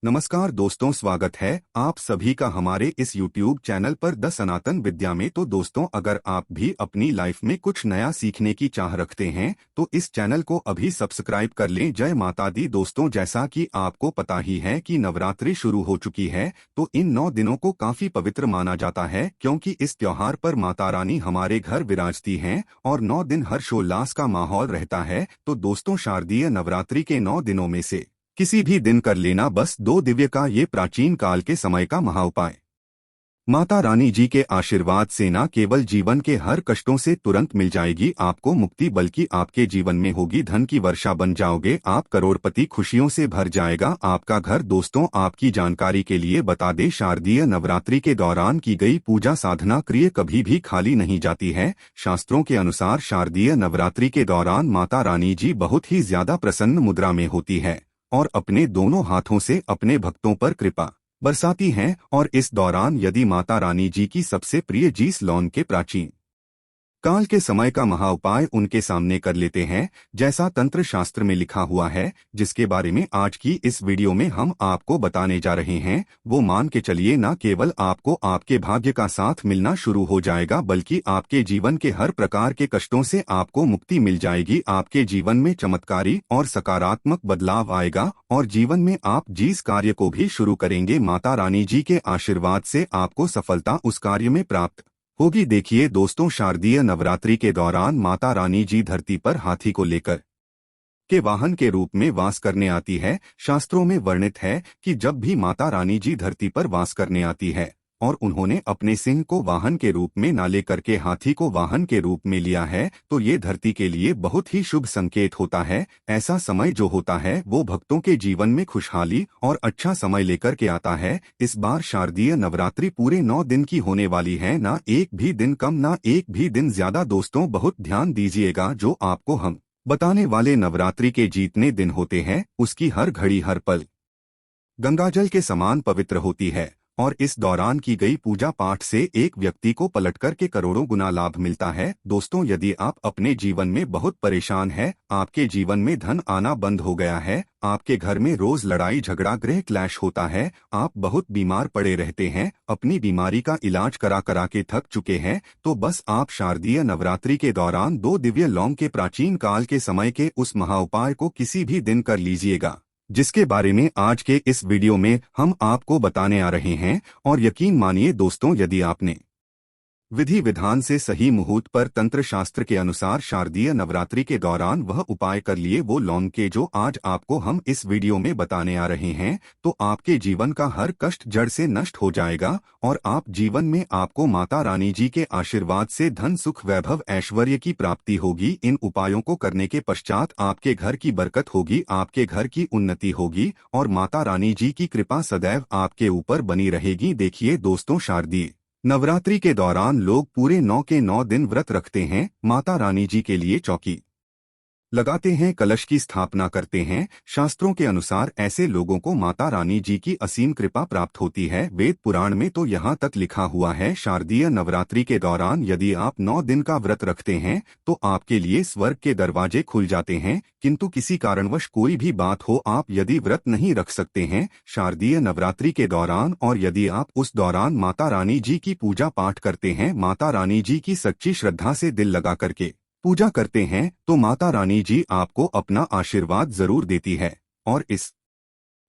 नमस्कार दोस्तों, स्वागत है आप सभी का हमारे इस YouTube चैनल पर द सनातन विद्या में। तो दोस्तों, अगर आप भी अपनी लाइफ में कुछ नया सीखने की चाह रखते हैं तो इस चैनल को अभी सब्सक्राइब कर लें। जय माता दी। दोस्तों, जैसा कि आपको पता ही है कि नवरात्रि शुरू हो चुकी है, तो इन 9 दिनों को काफी पवित्र माना जाता है, क्योंकि इस त्योहार पर माता रानी हमारे घर विराजती हैं और 9 दिन हर्षोल्लास का माहौल रहता है। तो दोस्तों, शारदीय नवरात्रि के 9 दिनों में से किसी भी दिन कर लेना बस 2 दिव्य का ये प्राचीन काल के समय का महाउपाय। माता रानी जी के आशीर्वाद से न केवल जीवन के हर कष्टों से तुरंत मिल जाएगी आपको मुक्ति, बल्कि आपके जीवन में होगी धन की वर्षा, बन जाओगे आप करोड़पति, खुशियों से भर जाएगा आपका घर। दोस्तों, आपकी जानकारी के लिए बता दें, शारदीय नवरात्रि के दौरान की गई पूजा साधना क्रिया कभी भी खाली नहीं जाती है। शास्त्रों के अनुसार शारदीय नवरात्रि के दौरान माता रानी जी बहुत ही ज्यादा प्रसन्न मुद्रा में होती है और अपने दोनों हाथों से अपने भक्तों पर कृपा बरसाती हैं। और इस दौरान यदि माता रानी जी की सबसे प्रिय जीस लौन के प्राचीन काल के समय का महाउपाय उनके सामने कर लेते हैं, जैसा तंत्र शास्त्र में लिखा हुआ है, जिसके बारे में आज की इस वीडियो में हम आपको बताने जा रहे हैं। वो मान के चलिए, न केवल आपको आपके भाग्य का साथ मिलना शुरू हो जाएगा, बल्कि आपके जीवन के हर प्रकार के कष्टों से आपको मुक्ति मिल जाएगी। आपके जीवन में चमत्कारी और सकारात्मक बदलाव आएगा और जीवन में आप जिस कार्य को भी शुरू करेंगे, माता रानी जी के आशीर्वाद से आपको सफलता उस कार्य में प्राप्त होगी। देखिए दोस्तों, शारदीय नवरात्रि के दौरान माता रानी जी धरती पर हाथी को लेकर के वाहन के रूप में वास करने आती है। शास्त्रों में वर्णित है कि जब भी माता रानी जी धरती पर वास करने आती है और उन्होंने अपने सिंह को वाहन के रूप में न लेकर के हाथी को वाहन के रूप में लिया है, तो ये धरती के लिए बहुत ही शुभ संकेत होता है। ऐसा समय जो होता है वो भक्तों के जीवन में खुशहाली और अच्छा समय लेकर के आता है। इस बार शारदीय नवरात्रि पूरे 9 दिन की होने वाली है, ना एक भी दिन कम, ना एक भी दिन ज्यादा। दोस्तों, बहुत ध्यान दीजिएगा, जो आपको हम बताने वाले नवरात्रि के जितने दिन होते हैं उसकी हर घड़ी हर पल गंगाजल के समान पवित्र होती है और इस दौरान की गई पूजा पाठ से एक व्यक्ति को पलटकर के करोड़ों गुना लाभ मिलता है। दोस्तों, यदि आप अपने जीवन में बहुत परेशान हैं, आपके जीवन में धन आना बंद हो गया है, आपके घर में रोज लड़ाई झगड़ा गृह क्लैश होता है, आप बहुत बीमार पड़े रहते हैं, अपनी बीमारी का इलाज करा करा के थक चुके हैं, तो बस आप शारदीय नवरात्रि के दौरान 2 दिव्य लौंग के प्राचीन काल के समय के उस महाउपाय को किसी भी दिन कर लीजिएगा, जिसके बारे में आज के इस वीडियो में हम आपको बताने आ रहे हैं। और यकीन मानिए दोस्तों, यदि आपने विधि विधान से सही मुहूर्त पर तंत्र शास्त्र के अनुसार शारदीय नवरात्रि के दौरान वह उपाय कर लिए, वो लौंग के जो आज आपको हम इस वीडियो में बताने आ रहे हैं, तो आपके जीवन का हर कष्ट जड़ से नष्ट हो जाएगा और आप जीवन में आपको माता रानी जी के आशीर्वाद से धन सुख वैभव ऐश्वर्य की प्राप्ति होगी। इन उपायों को करने के पश्चात आपके घर की बरकत होगी, आपके घर की उन्नति होगी और माता रानी जी की कृपा सदैव आपके ऊपर बनी रहेगी। देखिए दोस्तों, शारदीय नवरात्रि के दौरान लोग पूरे 9 के 9 दिन व्रत रखते हैं, माता रानी जी के लिए चौकी लगाते हैं, कलश की स्थापना करते हैं। शास्त्रों के अनुसार ऐसे लोगों को माता रानी जी की असीम कृपा प्राप्त होती है। वेद पुराण में तो यहाँ तक लिखा हुआ है, शारदीय नवरात्रि के दौरान यदि आप 9 दिन का व्रत रखते हैं तो आपके लिए स्वर्ग के दरवाजे खुल जाते हैं। किंतु किसी कारणवश कोई भी बात हो, आप यदि व्रत नहीं रख सकते हैं शारदीय नवरात्रि के दौरान, और यदि आप उस दौरान माता रानी जी की पूजा पाठ करते हैं, माता रानी जी की सच्ची श्रद्धा से दिल लगा करके पूजा करते हैं, तो माता रानी जी आपको अपना आशीर्वाद जरूर देती है। और इस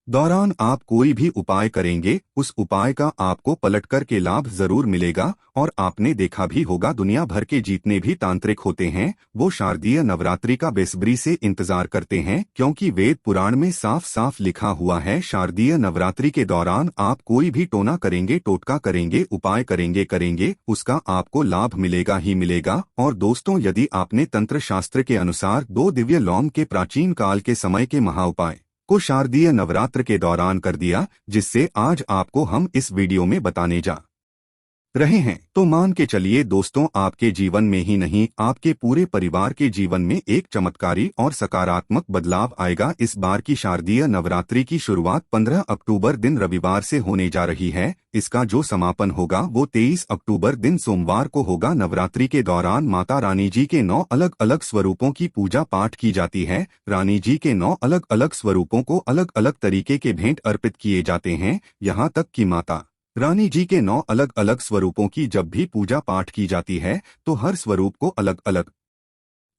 दौरान आप कोई भी उपाय करेंगे, उस उपाय का आपको पलटकर के लाभ जरूर मिलेगा। और आपने देखा भी होगा, दुनिया भर के जितने भी तांत्रिक होते हैं वो शारदीय नवरात्रि का बेसब्री से इंतजार करते हैं, क्योंकि वेद पुराण में साफ साफ लिखा हुआ है, शारदीय नवरात्रि के दौरान आप कोई भी टोना करेंगे, टोटका करेंगे, उपाय करेंगे, उसका आपको लाभ मिलेगा ही मिलेगा। और दोस्तों, यदि आपने तंत्र शास्त्र के अनुसार 2 दिव्य लौंग के प्राचीन काल के समय के महाउपाय को शारदीय नवरात्र के दौरान कर दिया, जिससे आज आपको हम इस वीडियो में बताने जा रहे हैं तो मान के चलिए दोस्तों, आपके जीवन में ही नहीं आपके पूरे परिवार के जीवन में एक चमत्कारी और सकारात्मक बदलाव आएगा। इस बार की शारदीय नवरात्रि की शुरुआत 15 अक्टूबर दिन रविवार से होने जा रही है। इसका जो समापन होगा वो 23 अक्टूबर दिन सोमवार को होगा। नवरात्रि के दौरान माता रानी जी के 9 अलग अलग स्वरूपों की पूजा पाठ की जाती है। रानी जी के 9 अलग अलग स्वरूपों को अलग अलग तरीके के भेंट अर्पित किए जाते हैं। यहाँ तक कि माता रानी जी के 9 अलग अलग स्वरूपों की जब भी पूजा पाठ की जाती है तो हर स्वरूप को अलग अलग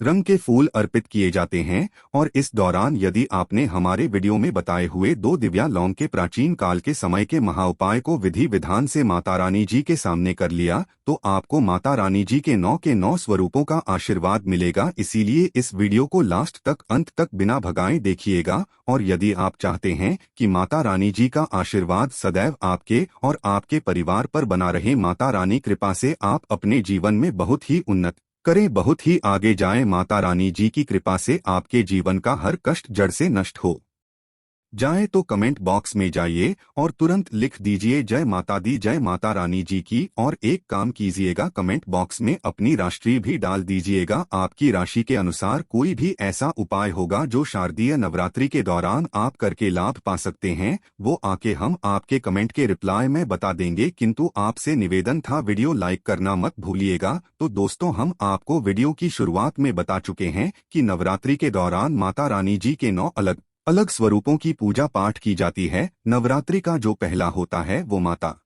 रंग के फूल अर्पित किए जाते हैं। और इस दौरान यदि आपने हमारे वीडियो में बताए हुए 2 दिव्या लौंग के प्राचीन काल के समय के महाउपाय को विधि विधान से माता रानी जी के सामने कर लिया तो आपको माता रानी जी के 9 स्वरूपों का आशीर्वाद मिलेगा। इसीलिए इस वीडियो को लास्ट तक अंत तक बिना भगाए देखिएगा। और यदि आप चाहते हैं कि माता रानी जी का आशीर्वाद सदैव आपके और आपके परिवार पर बना रहे, माता रानी कृपा से आप अपने जीवन में बहुत ही उन्नत करें, बहुत ही आगे जाएं, माता रानी जी की कृपा से आपके जीवन का हर कष्ट जड़ से नष्ट हो जाए तो कमेंट बॉक्स में जाइए और तुरंत लिख दीजिए जय माता दी, जय माता रानी जी की। और एक काम कीजिएगा, कमेंट बॉक्स में अपनी राशि भी डाल दीजिएगा। आपकी राशि के अनुसार कोई भी ऐसा उपाय होगा जो शारदीय नवरात्रि के दौरान आप करके लाभ पा सकते हैं, वो आके हम आपके कमेंट के रिप्लाई में बता देंगे। किंतु आपसे निवेदन था वीडियो लाइक करना मत भूलिएगा। तो दोस्तों, हम आपको वीडियो की शुरुआत में बता चुके हैं कि नवरात्रि के दौरान माता रानी जी के 9 अलग अलग स्वरूपों की पूजा पाठ की जाती है। नवरात्रि का जो पहला होता है वो माता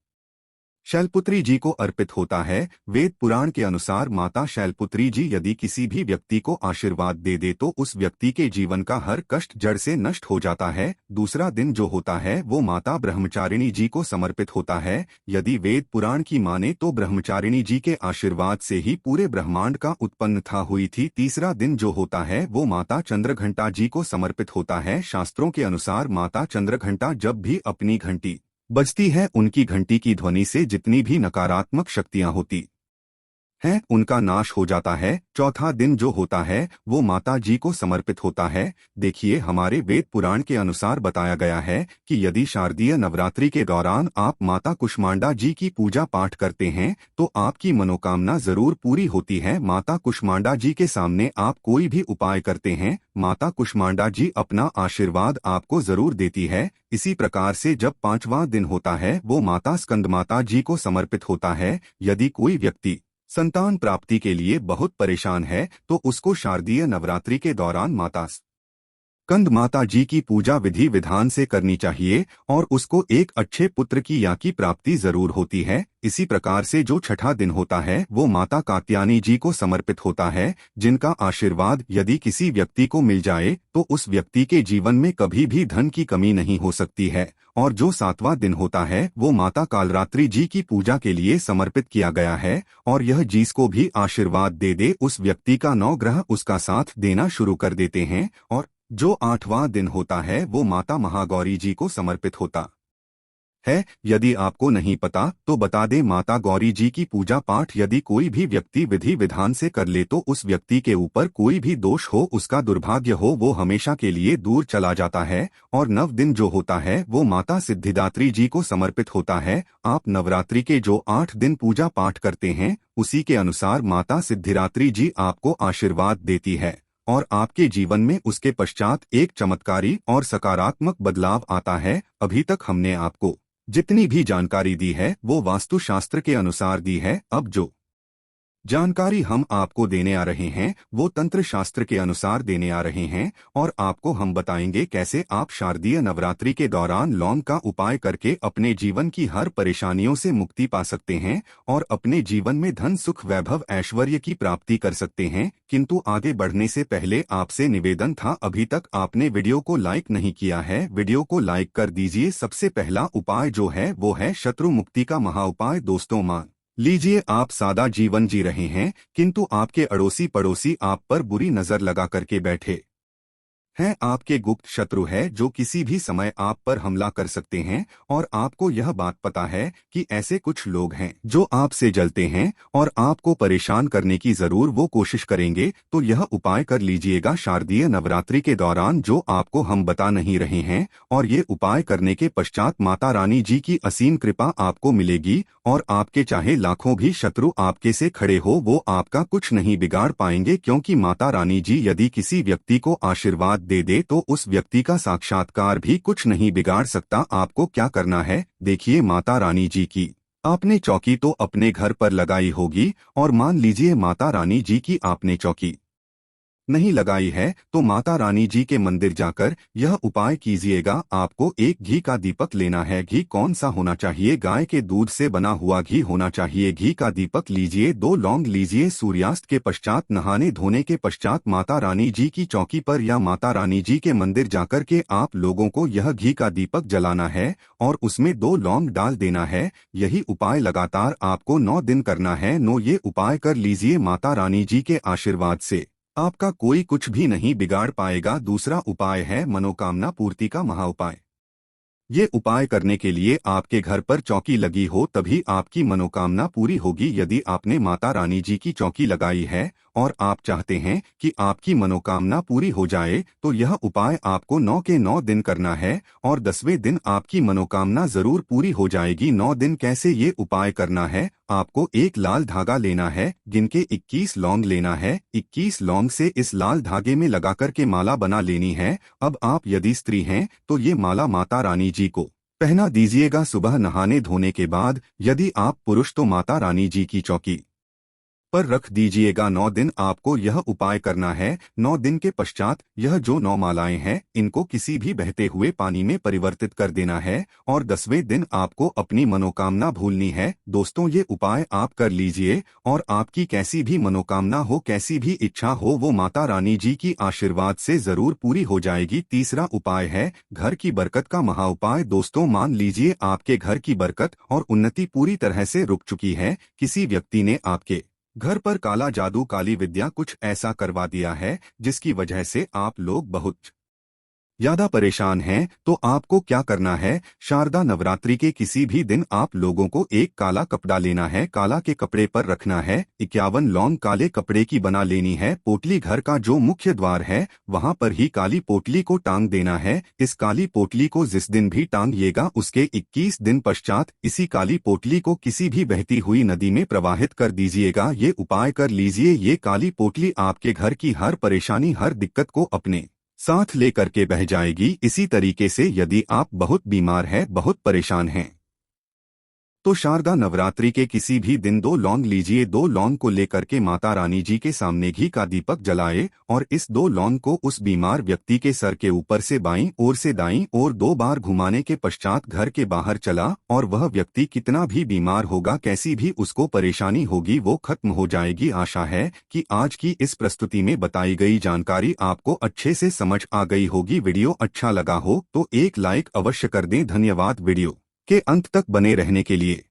शैलपुत्री जी को अर्पित होता है। वेद पुराण के अनुसार माता शैलपुत्री जी यदि किसी भी व्यक्ति को आशीर्वाद दे दे तो उस व्यक्ति के जीवन का हर कष्ट जड़ से नष्ट हो जाता है। दूसरा दिन जो होता है वो माता ब्रह्मचारिणी जी को समर्पित होता है। यदि वेद पुराण की माने तो ब्रह्मचारिणी जी के आशीर्वाद से ही पूरे ब्रह्मांड का उत्पन्न था हुई थी। तीसरा दिन जो होता है वो माता चंद्रघंटा जी को समर्पित होता है। शास्त्रों के अनुसार माता चंद्रघंटा जब भी अपनी घंटी बजती है, उनकी घंटी की ध्वनि से जितनी भी नकारात्मक शक्तियां होती हैं उनका नाश हो जाता है। चौथा दिन जो होता है वो माता जी को समर्पित होता है। देखिए, हमारे वेद पुराण के अनुसार बताया गया है कि यदि शारदीय नवरात्रि के दौरान आप माता कुष्मांडा जी की पूजा पाठ करते हैं तो आपकी मनोकामना जरूर पूरी होती है। माता कुष्मांडा जी के सामने आप कोई भी उपाय करते हैं, माता कुष्मांडा जी अपना आशीर्वाद आपको जरूर देती है। इसी प्रकार से जब 5वां दिन होता है वो माता स्कंदमाता जी को समर्पित होता है। यदि कोई व्यक्ति संतान प्राप्ति के लिए बहुत परेशान है तो उसको शारदीय नवरात्रि के दौरान माता स्कंद माता जी की पूजा विधि विधान से करनी चाहिए और उसको एक अच्छे पुत्र की या की प्राप्ति जरूर होती है। इसी प्रकार से जो छठा दिन होता है वो माता कात्यायनी जी को समर्पित होता है, जिनका आशीर्वाद यदि किसी व्यक्ति को मिल जाए तो उस व्यक्ति के जीवन में कभी भी धन की कमी नहीं हो सकती है। और जो 7वां दिन होता है वो माता कालरात्रि जी की पूजा के लिए समर्पित किया गया है। और यह जिसको भी आशीर्वाद दे दे उस व्यक्ति का 9 ग्रह उसका साथ देना शुरू कर देते हैं। और जो 8वां दिन होता है वो माता महागौरी जी को समर्पित होता है। यदि आपको नहीं पता तो बता दें, माता गौरी जी की पूजा पाठ यदि कोई भी व्यक्ति विधि विधान से कर ले तो उस व्यक्ति के ऊपर कोई भी दोष हो, उसका दुर्भाग्य हो, वो हमेशा के लिए दूर चला जाता है। और 9 दिन जो होता है वो माता सिद्धिदात्री जी को समर्पित होता है। आप नवरात्रि के जो 8 दिन पूजा पाठ करते हैं उसी के अनुसार माता सिद्धिदात्री जी आपको आशीर्वाद देती है और आपके जीवन में उसके पश्चात एक चमत्कारी और सकारात्मक बदलाव आता है। अभी तक हमने आपको जितनी भी जानकारी दी है वो वास्तुशास्त्र के अनुसार दी है। अब जो जानकारी हम आपको देने आ रहे हैं वो तंत्र शास्त्र के अनुसार देने आ रहे हैं। और आपको हम बताएंगे कैसे आप शारदीय नवरात्रि के दौरान लौंग का उपाय करके अपने जीवन की हर परेशानियों से मुक्ति पा सकते हैं और अपने जीवन में धन सुख वैभव ऐश्वर्य की प्राप्ति कर सकते हैं। किंतु आगे बढ़ने से पहले आपसे निवेदन था, अभी तक आपने वीडियो को लाइक नहीं किया है, वीडियो को लाइक कर दीजिए। सबसे पहला उपाय जो है वो है शत्रु मुक्ति का महाउपाय। दोस्तों, मान लीजिए आप सादा जीवन जी रहे हैं किंतु आपके अड़ोसी पड़ोसी आप पर बुरी नजर लगा करके बैठे हैं आपके गुप्त शत्रु है जो किसी भी समय आप पर हमला कर सकते हैं और आपको यह बात पता है कि ऐसे कुछ लोग हैं जो आपसे जलते हैं और आपको परेशान करने की जरूर वो कोशिश करेंगे। तो यह उपाय कर लीजिएगा शारदीय नवरात्रि के दौरान जो आपको हम बता नहीं रहे हैं, और ये उपाय करने के पश्चात माता रानी जी की असीम कृपा आपको मिलेगी और आपके चाहे लाखों भी शत्रु आपके से खड़े हो वो आपका कुछ नहीं बिगाड़ पाएंगे, क्योंकि माता रानी जी यदि किसी व्यक्ति को आशीर्वाद दे दे तो उस व्यक्ति का साक्षात्कार भी कुछ नहीं बिगाड़ सकता। आपको क्या करना है, देखिए माता रानी जी की आपने चौकी तो अपने घर पर लगाई होगी, और मान लीजिए माता रानी जी की आपने चौकी नहीं लगाई है तो माता रानी जी के मंदिर जाकर यह उपाय कीजिएगा। आपको एक घी का दीपक लेना है। घी कौन सा होना चाहिए, गाय के दूध से बना हुआ घी होना चाहिए। घी का दीपक लीजिए, 2 लौंग लीजिए। सूर्यास्त के पश्चात नहाने धोने के पश्चात माता रानी जी की चौकी पर या माता रानी जी के मंदिर जाकर के आप लोगों को यह घी का दीपक जलाना है और उसमें 2 लौंग डाल देना है। यही उपाय लगातार आपको 9 दिन करना है। ये उपाय कर लीजिए, माता रानी जी के आशीर्वाद से आपका कोई कुछ भी नहीं बिगाड़ पाएगा। दूसरा उपाय है मनोकामना पूर्ति का महाउपाय। ये उपाय करने के लिए आपके घर पर चौकी लगी हो तभी आपकी मनोकामना पूरी होगी। यदि आपने माता रानी जी की चौकी लगाई है और आप चाहते हैं कि आपकी मनोकामना पूरी हो जाए तो यह उपाय आपको 9 के 9 दिन करना है और 10वें दिन आपकी मनोकामना जरूर पूरी हो जाएगी। 9 दिन कैसे ये उपाय करना है, आपको एक लाल धागा लेना है, गिनके 21 लौंग लेना है। 21 लौंग से इस लाल धागे में लगाकर के माला बना लेनी है। अब आप यदि स्त्री हैं तो ये माला माता रानी जी को पहना दीजिएगा सुबह नहाने धोने के बाद। यदि आप पुरुष तो माता रानी जी की चौकी पर रख दीजिएगा। 9 दिन आपको यह उपाय करना है। 9 दिन के पश्चात यह जो 9 मालाएं हैं इनको किसी भी बहते हुए पानी में परिवर्तित कर देना है और 10वें दिन आपको अपनी मनोकामना भूलनी है। दोस्तों ये उपाय आप कर लीजिए और आपकी कैसी भी मनोकामना हो, कैसी भी इच्छा हो, वो माता रानी जी की आशीर्वाद से जरूर पूरी हो जाएगी। तीसरा उपाय है घर की बरकत का महाउपाय। दोस्तों मान लीजिए आपके घर की बरकत और उन्नति पूरी तरह से रुक चुकी है। किसी व्यक्ति ने आपके घर पर काला जादू काली विद्या कुछ ऐसा करवा दिया है जिसकी वजह से आप लोग बहुत ज्यादा परेशान हैं। तो आपको क्या करना है, शारदा नवरात्रि के किसी भी दिन आप लोगों को एक काला कपड़ा लेना है, काला के कपड़े पर रखना है। 51 लौंग काले कपड़े की बना लेनी है। पोटली घर का जो मुख्य द्वार है वहां पर ही काली पोटली को टांग देना है। इस काली पोटली को जिस दिन भी टांगिएगा उसके 21 दिन पश्चात इसी काली पोटली को किसी भी बहती हुई नदी में प्रवाहित कर दीजिएगा। ये उपाय कर लीजिए। ये काली पोटली आपके घर की हर परेशानी हर दिक्कत को अपने साथ लेकर के बह जाएगी। इसी तरीके से यदि आप बहुत बीमार हैं, बहुत परेशान हैं, तो शारदा नवरात्रि के किसी भी दिन 2 लौंग लीजिए। 2 लौंग को लेकर के माता रानी जी के सामने घी का दीपक जलाए और इस 2 लौंग को उस बीमार व्यक्ति के सर के ऊपर से बाईं ओर से दाईं ओर 2 बार घुमाने के पश्चात घर के बाहर चला और वह व्यक्ति कितना भी बीमार होगा, कैसी भी उसको परेशानी होगी, वो खत्म हो जाएगी। आशा है कि आज की इस प्रस्तुति में बताई गई जानकारी आपको अच्छे से समझ आ गई होगी। वीडियो अच्छा लगा हो तो एक लाइक अवश्य कर दें। धन्यवाद वीडियो के अंत तक बने रहने के लिए।